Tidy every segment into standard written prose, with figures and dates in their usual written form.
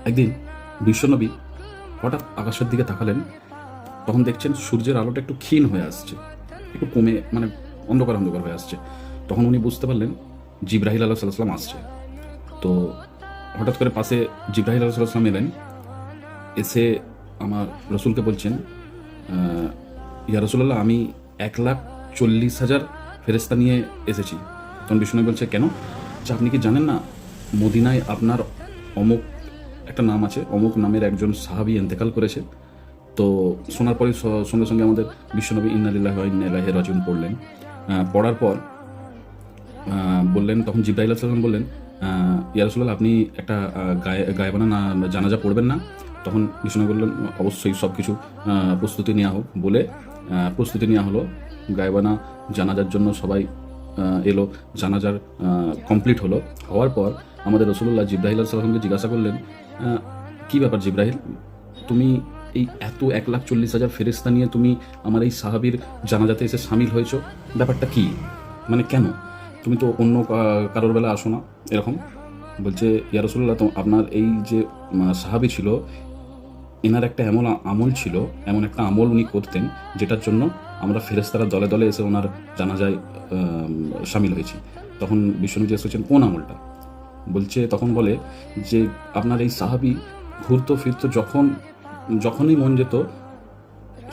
একদিন বিশ্বনবী হঠাৎ আকাশের দিকে তাকালেন, তখন দেখছেন সূর্যের আলোটা একটু ক্ষীণ হয়ে আসছে, একটু কমে, মানে অন্ধকার অন্ধকার হয়ে আসছে। তখন উনি বুঝতে পারলেন জিব্রাহিল আলাহ সাল্লাম আসছে। তো হঠাৎ করে পাশে জিব্রাহিল আলাহ সাল্লাম এলেন, এসে আমার রসুলকে বলছেন, ইয়া রসুল্লাহ, আমি 1,40,000 ফেরেস্তা নিয়ে এসেছি। তখন বিষ্ণু বলছে, কেন? যে আপনি কি জানেন না, মদিনায় আপনার অমুক একটা নাম আছে, অমুক নামের একজন সাহাবী ইন্তেকাল করেছে। তো শোনার পরে সঙ্গে সঙ্গে আমাদের বিশ্বনবী ইন্না লিল্লাহি ওয়া ইন্না ইলাইহি রাজিউন পড়লেন। পড়ার পর বললেন, তখন জিব্রাইল আলাইহিস সালাম বললেন, ইয়া রাসূলুল্লাহ, আপনি একটা গায়েবানা না জানাজা পড়বেন না? তখন বিষ্ণু বললেন, অবশ্যই সব কিছু প্রস্তুতি নেওয়া হোক। বলে প্রস্তুতি নেওয়া হলো। গায়েবানা জানাজার জন্য সবাই এলো। জানাজার কমপ্লিট হলো। হওয়ার পর আমাদের রসুল্লাহ জিব্রাহিল আলাইহিস সালামকে জিজ্ঞাসা করলেন, কী ব্যাপার জিব্রাহিল, তুমি এই এত 1,40,000 ফেরেস্তা নিয়ে তুমি আমার এই সাহাবীর জানাজাতে এসে সামিল হয়েছো, ব্যাপারটা কি? মানে কেন? তুমি তো অন্য কারোর বেলা আসো না এরকম। বলছে, ইয়া রাসূলুল্লাহ, তো আপনার এই যে সাহাবী ছিল, এনার একটা এমন আমল ছিল, এমন একটা আমল উনি করতেন, যেটার জন্য আমরা ফেরেশতারা দলে দলে এসে ওনার জানাজায় সামিল হয়েছি। তখন বিশ্বনবী জিজ্ঞেস করছেন, কোন আমলটা? বলছে, তখন বলে যে আপনার এই সাহাবী ঘুরতো ফিরতো, যখনই মন যেত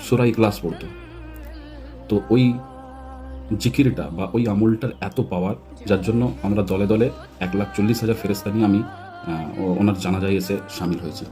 সূরা ইখলাস পড়তো। তো ওই জিকিরটা বা ওই আমলটার এত পাওয়ার, যার জন্য আমরা দলে দলে 1,40,000 ফেরেশতা নিয়ে আমি ওনার জানাজায় এসে সামিল হয়েছি।